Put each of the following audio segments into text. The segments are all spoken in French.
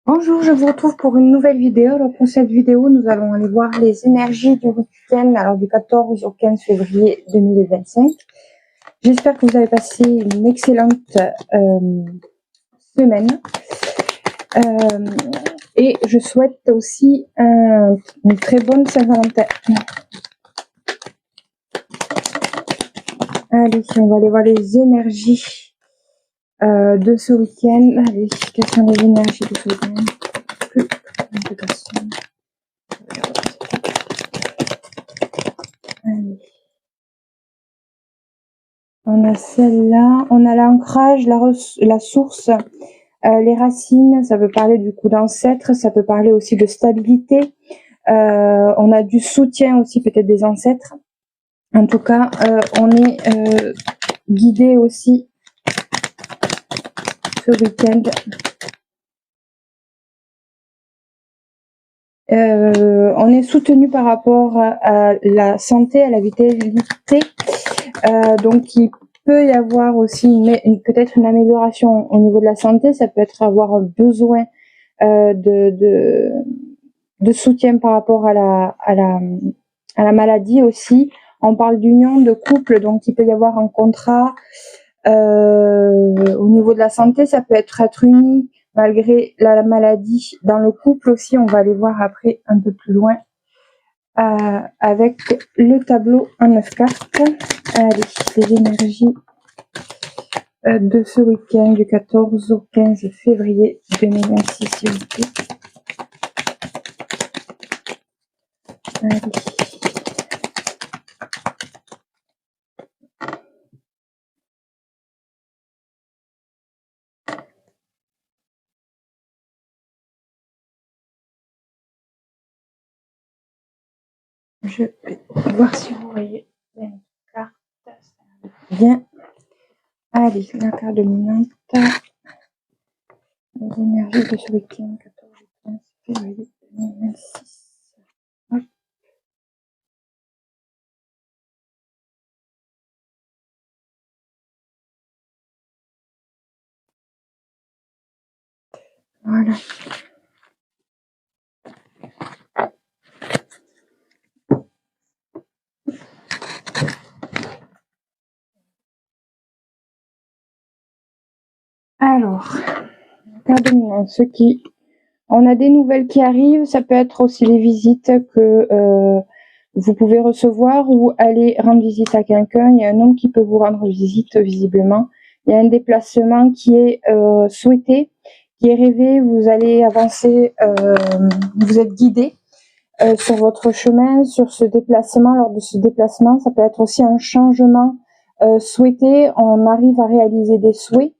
Bonjour, je vous retrouve pour une nouvelle vidéo. Alors pour cette vidéo, nous allons aller voir les énergies du week-end, alors du 14 au 15 février 2025. J'espère que vous avez passé une excellente semaine. Et je souhaite aussi une très bonne Saint-Valentin. Allez, on va aller voir les énergies de ce week-end. Allez, quelles sont les énergies de ce week-end? Allez. On a celle-là, on a l'ancrage, la source, les racines, ça peut parler du coup d'ancêtres, ça peut parler aussi de stabilité. On a du soutien aussi peut-être des ancêtres. En tout cas, on est guidé aussi ce week-end. On est soutenu par rapport à la santé, à la vitalité. Donc il peut y avoir aussi peut-être une amélioration au niveau de la santé. Ça peut être avoir besoin de soutien par rapport à la maladie aussi. On parle d'union, de couple, donc il peut y avoir un contrat. Au niveau de la santé, ça peut être uni malgré la maladie. Dans le couple aussi, on va aller voir après un peu plus loin avec le tableau en 9 cartes. Allez, les énergies de ce week-end du 14 au 15 février 2026, s'il vous plaît. Allez. Je vais voir si vous voyez les cartes. Bien. Allez, la carte dominante. Les énergies de ce week-end 14 au 15 février 2026. Hop. Voilà. Alors, carte dominante, on a des nouvelles qui arrivent, ça peut être aussi les visites que vous pouvez recevoir ou aller rendre visite à quelqu'un. Il y a un homme qui peut vous rendre visite visiblement. Il y a un déplacement qui est souhaité, qui est rêvé. Vous allez avancer, vous êtes guidé sur votre chemin, sur ce déplacement. Lors de ce déplacement, ça peut être aussi un changement souhaité. On arrive à réaliser des souhaits.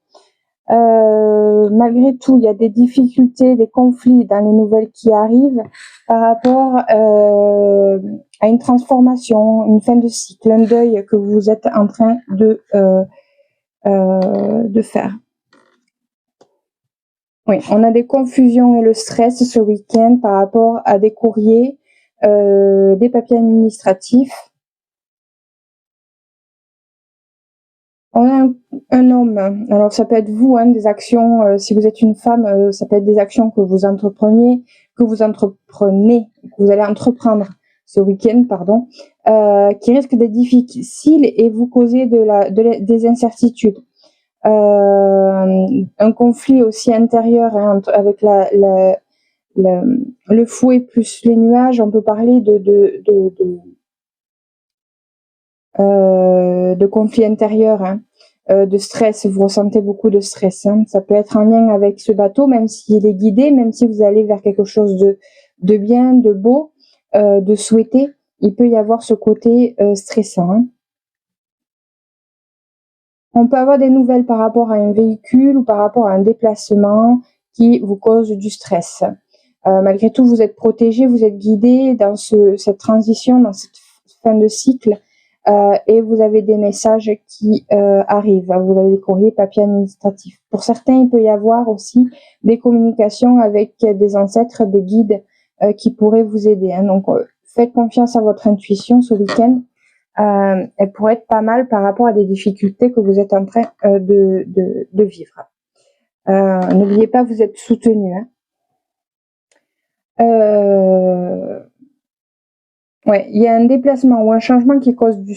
Malgré tout, il y a des difficultés, des conflits dans les nouvelles qui arrivent par rapport à une transformation, une fin de cycle, un deuil que vous êtes en train de faire. Oui, on a des confusions et le stress ce week-end par rapport à des courriers, des papiers administratifs. On a un homme, alors ça peut être vous, des actions, si vous êtes une femme, ça peut être des actions que vous entreprenez, que vous allez entreprendre ce week-end, qui risquent d'être difficiles et vous causer des incertitudes. Un conflit aussi intérieur avec le fouet plus les nuages, on peut parler de conflit intérieur, de stress, vous ressentez beaucoup de stress. Ça peut être en lien avec ce bateau, même s'il est guidé, même si vous allez vers quelque chose de bien, de beau, de souhaité, il peut y avoir ce côté stressant. On peut avoir des nouvelles par rapport à un véhicule ou par rapport à un déplacement qui vous cause du stress. Malgré tout, vous êtes protégé, vous êtes guidé dans cette transition, dans cette fin de cycle. Et vous avez des messages qui arrivent. Vous avez des courriers, papiers administratifs. Pour certains, il peut y avoir aussi des communications avec des ancêtres, des guides qui pourraient vous aider. Donc, faites confiance à votre intuition ce week-end. Elle pourrait être pas mal par rapport à des difficultés que vous êtes en train de vivre. N'oubliez pas, vous êtes soutenu. Ouais, il y a un déplacement ou un changement qui cause des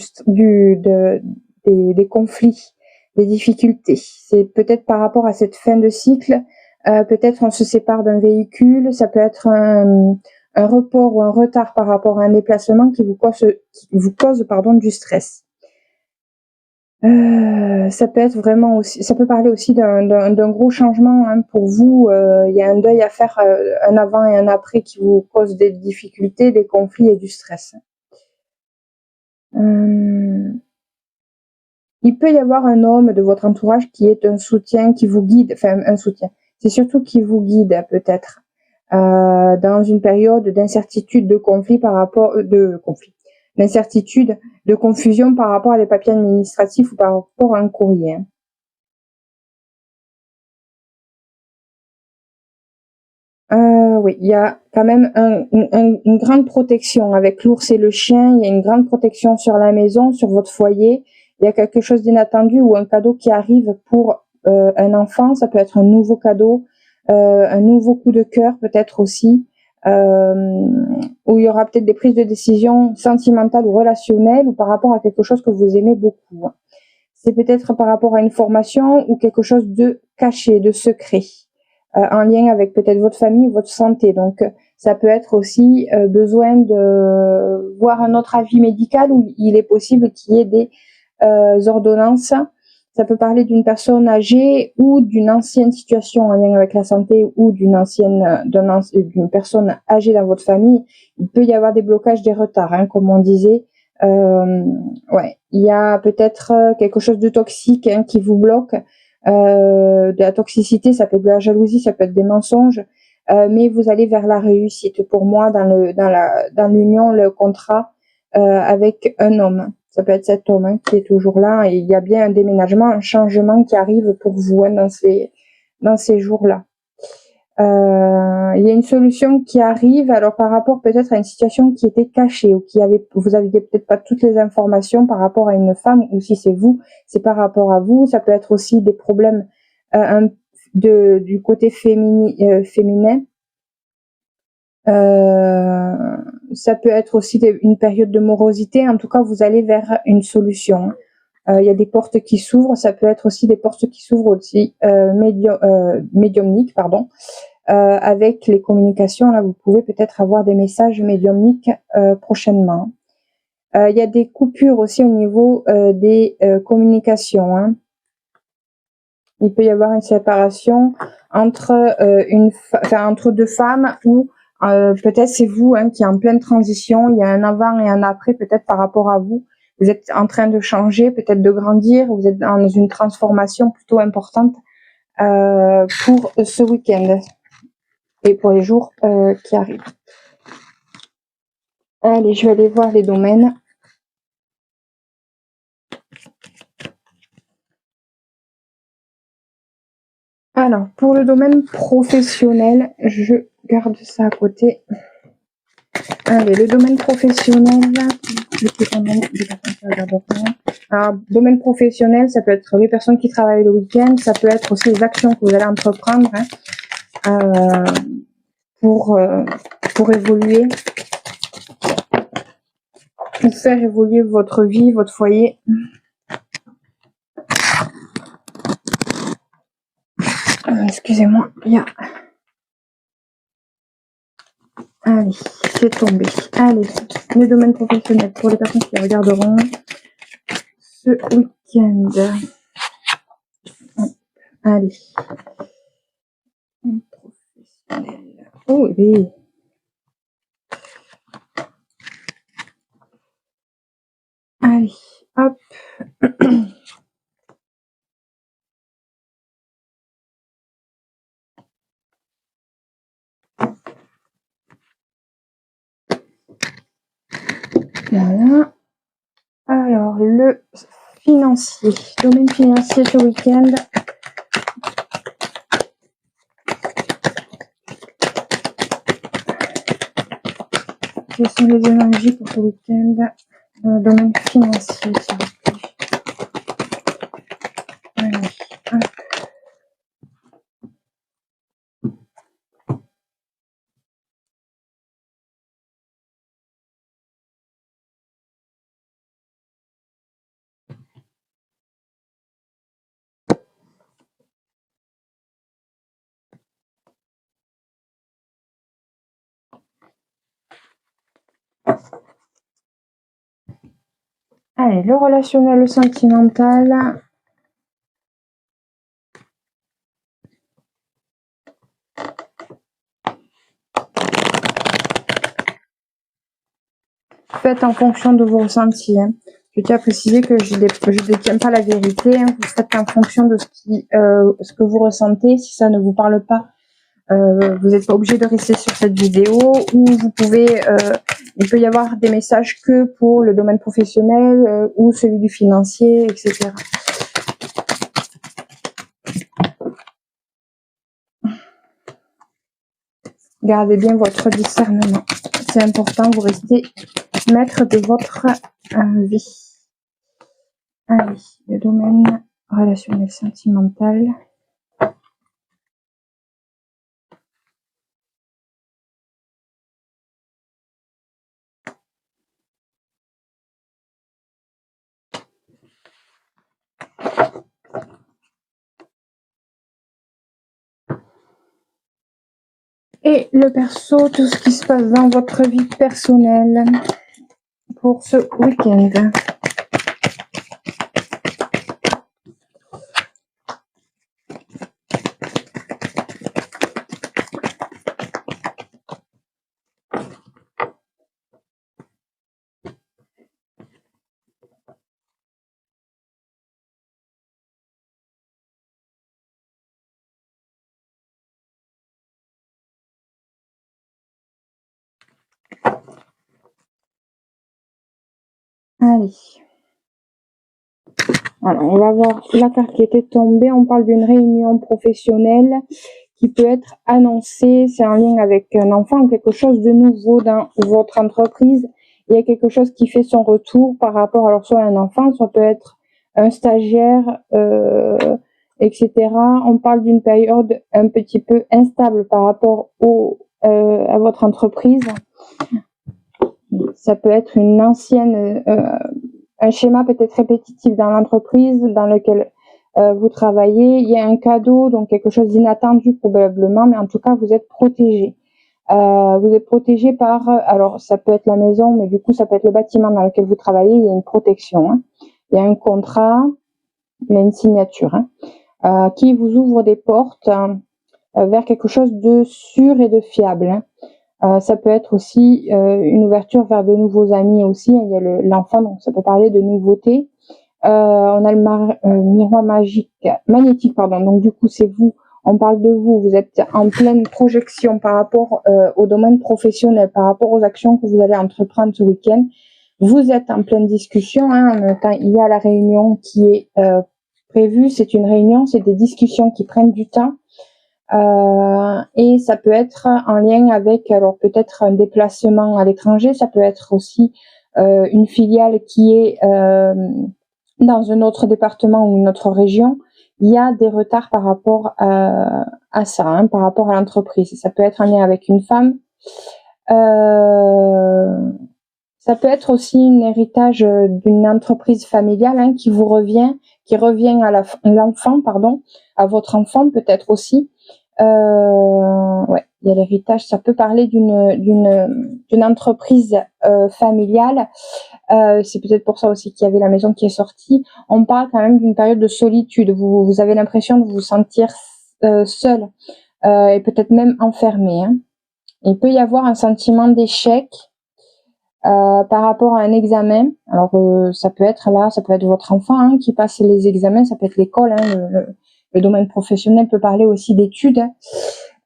conflits, des difficultés. C'est peut-être par rapport à cette fin de cycle, peut-être on se sépare d'un véhicule, ça peut être un report ou un retard par rapport à un déplacement qui vous cause pardon, du stress. Ça peut être vraiment aussi, ça peut parler aussi d'un gros changement hein, pour vous. Il y a un deuil à faire, un avant et un après qui vous cause des difficultés, des conflits et du stress. Il peut y avoir un homme de votre entourage qui est un soutien, qui vous guide, enfin un soutien. C'est surtout qui vous guide peut-être dans une période d'incertitude, de conflit par rapport d'incertitude, de confusion par rapport à des papiers administratifs ou par rapport à un courrier. Oui, il y a quand même une grande protection avec l'ours et le chien. Il y a une grande protection sur la maison, sur votre foyer. Il y a quelque chose d'inattendu ou un cadeau qui arrive pour un enfant. Ça peut être un nouveau cadeau, un nouveau coup de cœur peut-être aussi, où il y aura peut-être des prises de décision sentimentales ou relationnelles ou par rapport à quelque chose que vous aimez beaucoup. C'est peut-être par rapport à une formation ou quelque chose de caché, de secret, en lien avec peut-être votre famille ou votre santé. Donc, ça peut être aussi besoin de voir un autre avis médical où il est possible qu'il y ait des ordonnances. Ça peut parler d'une personne âgée ou d'une ancienne situation en lien avec la santé ou d'une personne âgée dans votre famille. Il peut y avoir des blocages, des retards, hein, comme on disait. Ouais, il y a peut-être quelque chose de toxique hein, qui vous bloque, de la toxicité, ça peut être de la jalousie, ça peut être des mensonges, mais vous allez vers la réussite. Pour moi, dans l'union, le contrat avec un homme, ça peut être cet homme hein, qui est toujours là, et il y a bien un déménagement, un changement qui arrive pour vous hein, dans ces jours-là. Il y a une solution qui arrive, alors par rapport peut-être à une situation qui était cachée ou vous aviez peut-être pas toutes les informations par rapport à une femme, ou si c'est vous, c'est par rapport à vous. Ça peut être aussi des problèmes du côté féminin. Ça peut être aussi une période de morosité. En tout cas, vous allez vers une solution. Il y a des portes qui s'ouvrent. Ça peut être aussi des portes qui s'ouvrent aussi médiumniques, pardon. Avec les communications, là, vous pouvez peut-être avoir des messages médiumniques prochainement. Il y a des coupures aussi au niveau des communications. Hein. Il peut y avoir une séparation entre entre deux femmes ou peut-être c'est vous hein, qui est en pleine transition. Il y a un avant et un après peut-être par rapport à vous. Vous êtes en train de changer, peut-être de grandir. Vous êtes dans une transformation plutôt importante pour ce week-end et pour les jours qui arrivent. Allez, je vais aller voir les domaines. Alors, pour le domaine professionnel, je garde ça à côté. Allez, le domaine professionnel. Alors, domaine professionnel, ça peut être les personnes qui travaillent le week-end, ça peut être aussi les actions que vous allez entreprendre hein, pour évoluer, pour faire évoluer votre vie, votre foyer. Excusez-moi, il y a... Allez, c'est tombé. Allez, le domaine professionnel pour les personnes qui regarderont ce week-end. Allez. Professionnel. Oh oui. Allez, hop. Voilà. Alors, le financier. Domaine financier ce week-end. Quelles sont les énergies pour ce week-end dans le domaine financier, s'il vous plaît. Allez, hop. Allez, le relationnel, le sentimental. Faites en fonction de vos ressentis. Hein. Je tiens à préciser que je ne détiens pas la vérité. Hein. Vous faites en fonction de ce que vous ressentez. Si ça ne vous parle pas, vous n'êtes pas obligé de rester sur cette vidéo. Ou vous pouvez, il peut y avoir des messages que pour le domaine professionnel ou celui du financier, etc. Gardez bien votre discernement. C'est important, vous restez maître de votre vie. Allez, le domaine relationnel sentimental. Et le perso, tout ce qui se passe dans votre vie personnelle pour ce week-end. Allez. Alors, on va voir la carte qui était tombée. On parle d'une réunion professionnelle qui peut être annoncée. C'est en lien avec un enfant, quelque chose de nouveau dans votre entreprise. Il y a quelque chose qui fait son retour par rapport, alors soit un enfant, soit peut être un stagiaire, etc. On parle d'une période un petit peu instable par rapport à votre entreprise. Ça peut être une ancienne, un schéma peut-être répétitif dans l'entreprise dans lequel vous travaillez. Il y a un cadeau, donc quelque chose d'inattendu probablement, mais en tout cas, vous êtes protégé. Vous êtes protégé par, alors ça peut être la maison, mais du coup, ça peut être le bâtiment dans lequel vous travaillez. Il y a une protection. Hein. Il y a un contrat, il y a une signature qui vous ouvre des portes vers quelque chose de sûr et de fiable. Hein. Ça peut être aussi une ouverture vers de nouveaux amis aussi. Il y a l'enfant, donc ça peut parler de nouveautés. On a le miroir magnétique, pardon. Donc du coup, c'est vous. On parle de vous. Vous êtes en pleine projection par rapport au domaine professionnel, par rapport aux actions que vous allez entreprendre ce week-end. Vous êtes en pleine discussion. Hein, en même temps, il y a la réunion qui est prévue. C'est une réunion, c'est des discussions qui prennent du temps. Et ça peut être en lien avec, alors peut-être un déplacement à l'étranger, ça peut être aussi une filiale qui est dans un autre département ou une autre région. Il y a des retards par rapport à ça, hein, par rapport à l'entreprise. Ça peut être en lien avec une femme. Ça peut être aussi un héritage d'une entreprise familiale hein, qui revient à l'enfant, pardon, à votre enfant peut-être aussi. Ouais, il y a l'héritage. Ça peut parler d'une entreprise familiale. C'est peut-être pour ça aussi qu'il y avait la maison qui est sortie. On parle quand même d'une période de solitude. Vous avez l'impression de vous sentir seul et peut-être même enfermé. Hein. Il peut y avoir un sentiment d'échec par rapport à un examen. Alors ça peut être votre enfant hein, qui passe les examens, ça peut être l'école. Hein, le domaine professionnel peut parler aussi d'études.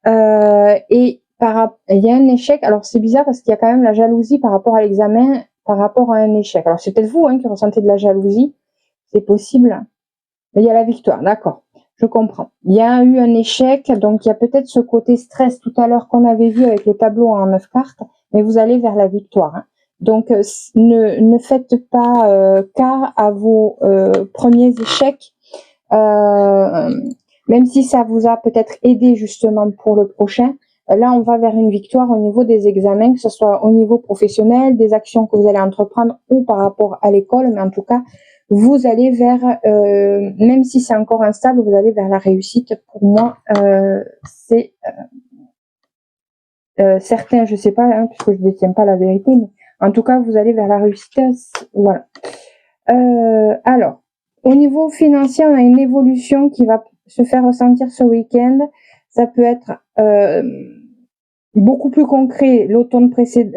Et il y a un échec. Alors c'est bizarre parce qu'il y a quand même la jalousie par rapport à l'examen, par rapport à un échec. Alors c'est peut-être vous hein, qui ressentez de la jalousie, c'est possible. Mais il y a la victoire, d'accord. Je comprends. Il y a eu un échec, donc il y a peut-être ce côté stress tout à l'heure qu'on avait vu avec le tableau en 9 cartes, mais vous allez vers la victoire. Hein. Donc ne faites pas cas à vos premiers échecs. Même si ça vous a peut-être aidé justement pour le prochain, là on va vers une victoire au niveau des examens, que ce soit au niveau professionnel, des actions que vous allez entreprendre ou par rapport à l'école, mais en tout cas, vous allez vers, même si c'est encore instable, vous allez vers la réussite. Pour moi, c'est certain, je sais pas, hein, puisque je ne détiens pas la vérité, mais en tout cas, vous allez vers la réussite. Voilà. Alors, au niveau financier, on a une évolution qui va se faire ressentir ce week-end. Ça peut être beaucoup plus concret l'automne précédent.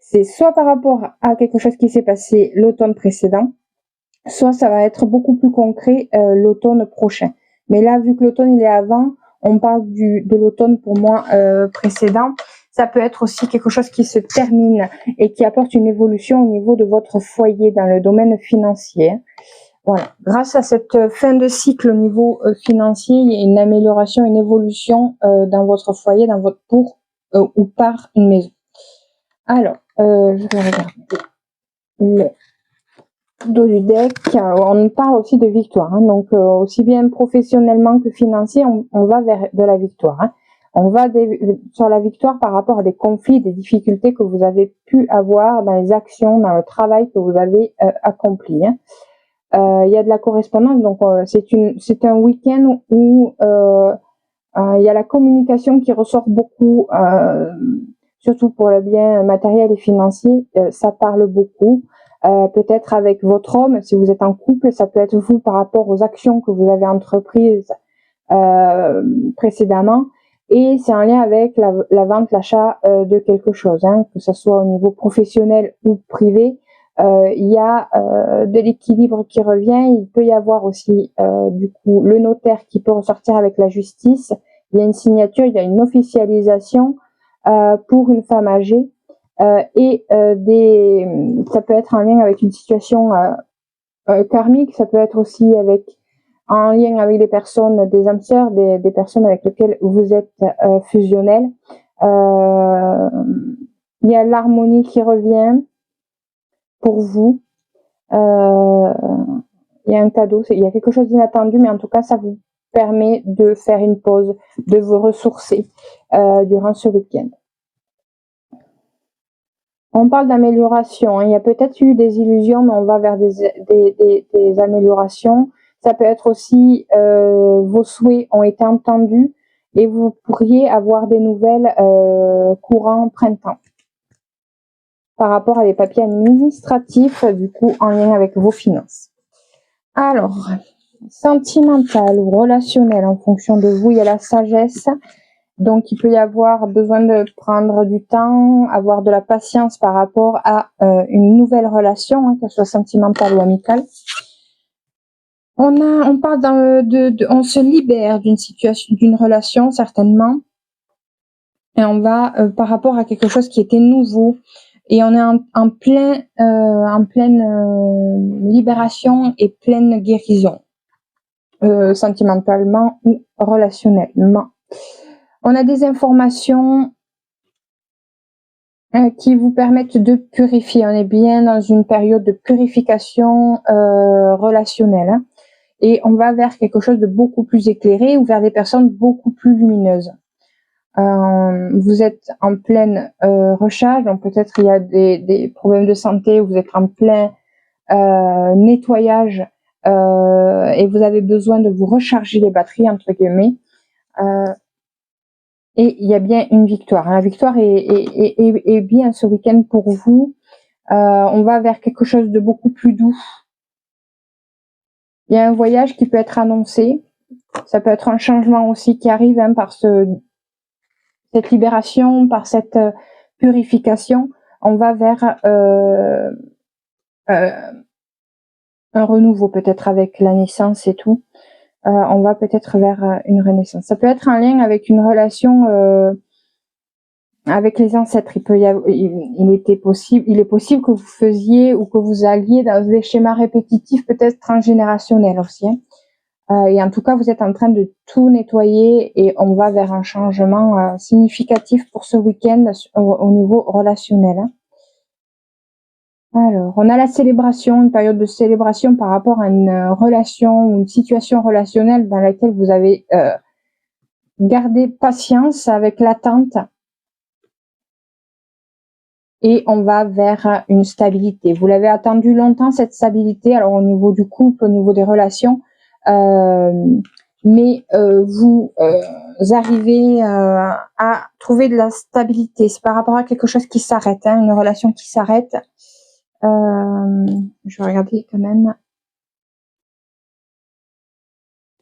C'est soit par rapport à quelque chose qui s'est passé l'automne précédent, soit ça va être beaucoup plus concret l'automne prochain. Mais là, vu que l'automne il est avant, on parle de l'automne pour moi précédent. Ça peut être aussi quelque chose qui se termine et qui apporte une évolution au niveau de votre foyer dans le domaine financier. Voilà. Grâce à cette fin de cycle au niveau financier, il y a une amélioration, une évolution dans votre foyer, dans votre ou par une maison. Alors, je vais regarder le dos du deck. On parle aussi de victoire, hein, donc aussi bien professionnellement que financier, on va vers de la victoire. Hein. On va sur la victoire par rapport à des conflits, des difficultés que vous avez pu avoir dans les actions, dans le travail que vous avez accompli. Hein. Il y a de la correspondance, donc c'est un week-end où il y a la communication qui ressort beaucoup, surtout pour le bien matériel et financier. Ça parle beaucoup. Peut-être avec votre homme, si vous êtes en couple, ça peut être vous par rapport aux actions que vous avez entreprises précédemment. Et c'est en lien avec la vente, l'achat de quelque chose, hein, que ce soit au niveau professionnel ou privé. Il y a de l'équilibre qui revient. Il peut y avoir aussi du coup le notaire qui peut ressortir avec la justice. Il y a une signature, il y a une officialisation pour une femme âgée et ça peut être en lien avec une situation karmique. Ça peut être aussi en lien avec des personnes, des âmes sœurs, des personnes avec lesquelles vous êtes fusionnel. Il y a l'harmonie qui revient pour vous. Il y a un cadeau, il y a quelque chose d'inattendu, mais en tout cas, ça vous permet de faire une pause, de vous ressourcer durant ce week-end. On parle d'amélioration. Hein. Il y a peut-être eu des illusions, mais on va vers des améliorations. Ça peut être aussi vos souhaits ont été entendus et vous pourriez avoir des nouvelles courant printemps par rapport à des papiers administratifs, du coup en lien avec vos finances. Alors, sentimental ou relationnel en fonction de vous, il y a la sagesse. Donc, il peut y avoir besoin de prendre du temps, avoir de la patience par rapport à une nouvelle relation, hein, qu'elle soit sentimentale ou amicale. On parle on se libère d'une situation, d'une relation certainement, et on va par rapport à quelque chose qui était nouveau, et on est en pleine libération et pleine guérison, sentimentalement ou relationnellement. On a des informations qui vous permettent de purifier. On est bien dans une période de purification relationnelle. Hein, et on va vers quelque chose de beaucoup plus éclairé ou vers des personnes beaucoup plus lumineuses. Vous êtes en pleine recharge, donc peut-être il y a des problèmes de santé, vous êtes en plein nettoyage et vous avez besoin de vous recharger les batteries, entre guillemets. Et il y a bien une victoire. La victoire est bien ce week-end pour vous. On va vers quelque chose de beaucoup plus doux. Il y a un voyage qui peut être annoncé. Ça peut être un changement aussi qui arrive par cette libération, par cette purification. On va vers un renouveau peut-être avec la naissance et tout. On va peut-être vers une renaissance. Ça peut être en lien avec une relation avec les ancêtres. Il est possible que vous faisiez ou que vous alliez dans des schémas répétitifs, peut-être transgénérationnels aussi. Hein. Et en tout cas, vous êtes en train de tout nettoyer et on va vers un changement significatif pour ce week-end au niveau relationnel. Hein. Alors, on a la célébration, une période de célébration par rapport à une relation ou une situation relationnelle dans laquelle vous avez gardé patience avec l'attente. Et on va vers une stabilité. Vous l'avez attendu longtemps, cette stabilité, alors au niveau du couple, au niveau des relations, mais vous arrivez à trouver de la stabilité. C'est par rapport à quelque chose qui s'arrête, hein, une relation qui s'arrête. Je vais regarder quand même.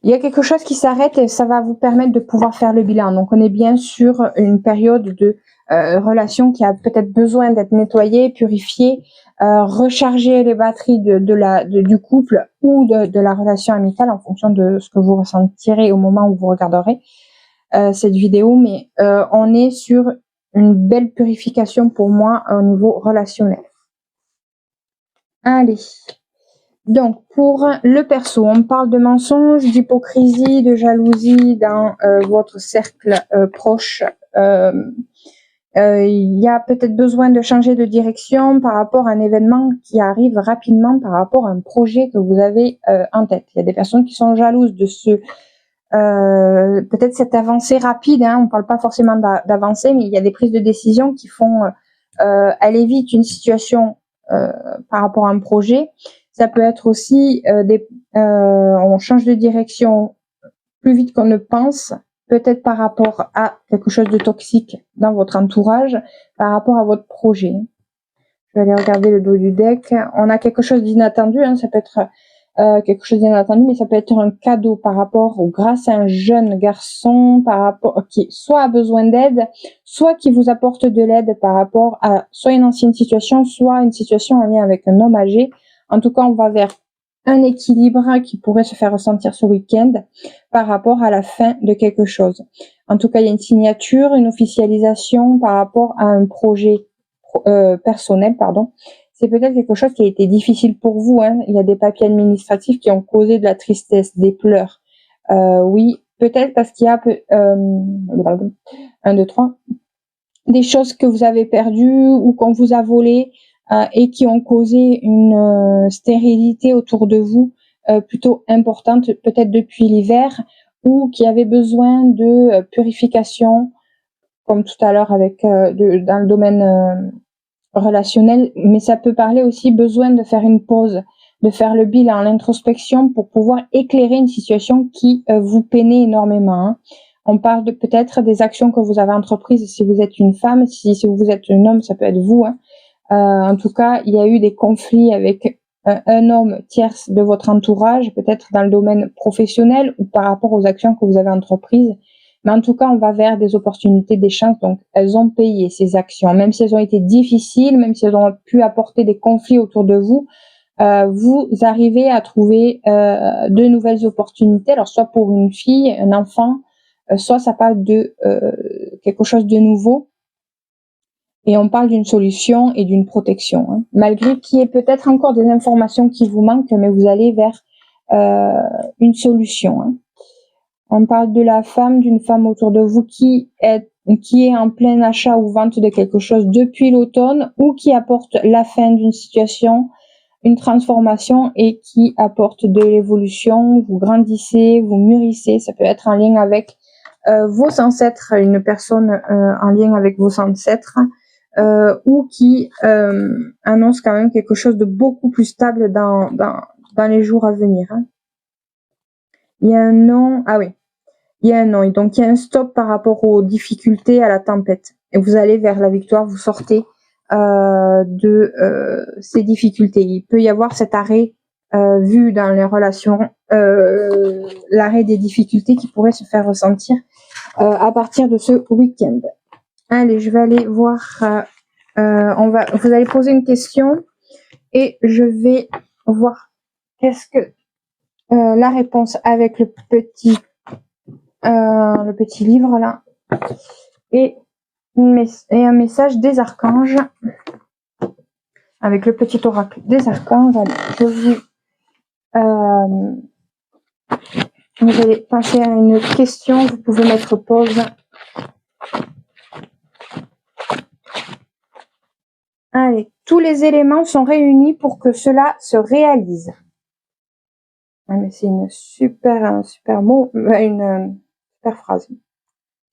Il y a quelque chose qui s'arrête et ça va vous permettre de pouvoir faire le bilan. Donc, on est bien sur une période de relation qui a peut-être besoin d'être nettoyée, purifiée, recharger les batteries du couple ou de la relation amicale en fonction de ce que vous ressentirez au moment où vous regarderez cette vidéo. Mais on est sur une belle purification pour moi au niveau relationnel. Allez. Donc, pour le perso, on parle de mensonges, d'hypocrisie, de jalousie dans votre cercle proche. Il y a peut-être besoin de changer de direction par rapport à un événement qui arrive rapidement, par rapport à un projet que vous avez en tête. Il y a des personnes qui sont jalouses de peut-être cette avancée rapide. On ne parle pas forcément d'avancée, mais il y a des prises de décision qui font aller vite une situation par rapport à un projet. Ça peut être aussi on change de direction plus vite qu'on ne pense, peut-être par rapport à quelque chose de toxique dans votre entourage, par rapport à votre projet. Je vais aller regarder le dos du deck. On a quelque chose d'inattendu, ça peut être quelque chose d'inattendu, mais ça peut être un cadeau par rapport ou grâce à un jeune garçon qui soit a besoin d'aide, soit qui vous apporte de l'aide par rapport à soit une ancienne situation, soit une situation en lien avec un homme âgé. En tout cas, on va vers un équilibre qui pourrait se faire ressentir ce week-end par rapport à la fin de quelque chose. En tout cas, il y a une signature, une officialisation par rapport à un projet personnel, pardon. C'est peut-être quelque chose qui a été difficile pour vous. Il y a des papiers administratifs qui ont causé de la tristesse, des pleurs. Oui, peut-être parce qu'il y a 1, 2, 3 des choses que vous avez perdues ou qu'on vous a volées et qui ont causé une stérilité autour de vous plutôt importante, peut-être depuis l'hiver, ou qui avait besoin de purification, comme tout à l'heure avec dans le domaine relationnel, mais ça peut parler aussi besoin de faire une pause, de faire le bilan, l'introspection pour pouvoir éclairer une situation qui vous peinait énormément. On parle de peut-être des actions que vous avez entreprises si vous êtes une femme, si vous êtes un homme, ça peut être vous. En tout cas, il y a eu des conflits avec un homme tierce de votre entourage, peut-être dans le domaine professionnel ou par rapport aux actions que vous avez entreprises. Mais en tout cas, on va vers des opportunités, des chances. Donc, elles ont payé ces actions, même si elles ont été difficiles, même si elles ont pu apporter des conflits autour de vous. Vous arrivez à trouver de nouvelles opportunités. Alors, soit pour une fille, un enfant, soit ça parle de quelque chose de nouveau. Et on parle d'une solution et d'une protection, malgré qu'il y ait peut-être encore des informations qui vous manquent, mais vous allez vers une solution. On parle de la femme, d'une femme autour de vous qui est en plein achat ou vente de quelque chose depuis l'automne ou qui apporte la fin d'une situation, une transformation et qui apporte de l'évolution. Vous grandissez, vous mûrissez. Ça peut être en lien avec vos ancêtres, une personne en lien avec vos ancêtres ou qui annonce quand même quelque chose de beaucoup plus stable dans les jours à venir. Il y a un nom, il y a un non, et donc il y a un stop par rapport aux difficultés, à la tempête. Et vous allez vers la victoire, vous sortez de ces difficultés. Il peut y avoir cet arrêt vu dans les relations, l'arrêt des difficultés qui pourrait se faire ressentir à partir de ce week-end. Allez, je vais aller voir. Vous allez poser une question et je vais voir qu'est-ce que la réponse avec le petit livre là et un message des archanges avec le petit oracle des archanges. Allez, vous allez passer à une question, vous pouvez mettre pause. Allez, tous les éléments sont réunis pour que cela se réalise. Mais c'est un super mot, une super phrase.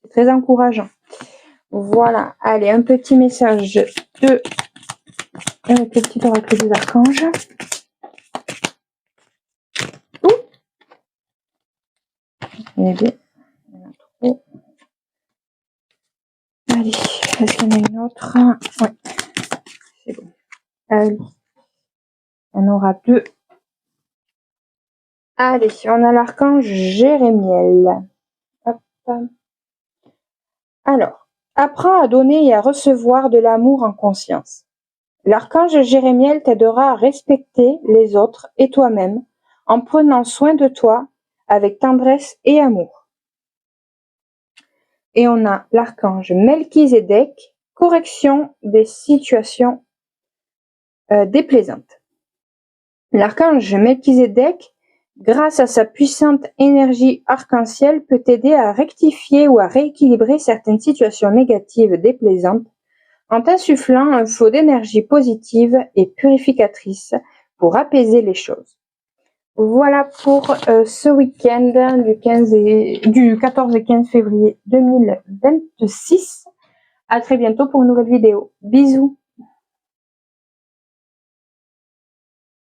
C'est très encourageant. Voilà, allez, un petit message avec le petit oracle des archanges. Eh bien, il y en a trop. Allez, est-ce qu'il y en a une autre? Ouais, c'est bon. Allez. On aura 2. Allez, on a l'archange Jérémiel. Hop. Alors, apprends à donner et à recevoir de l'amour en conscience. L'archange Jérémiel t'aidera à respecter les autres et toi-même en prenant soin de toi avec tendresse et amour. Et on a l'archange Melchizedek, correction des situations déplaisantes. L'archange Melchizedek, grâce à sa puissante énergie arc-en-ciel, peut t'aider à rectifier ou à rééquilibrer certaines situations négatives déplaisantes en t'insufflant un flot d'énergie positive et purificatrice pour apaiser les choses. Voilà pour ce week-end du 14 et 15 février 2026. À très bientôt pour une nouvelle vidéo. Bisous.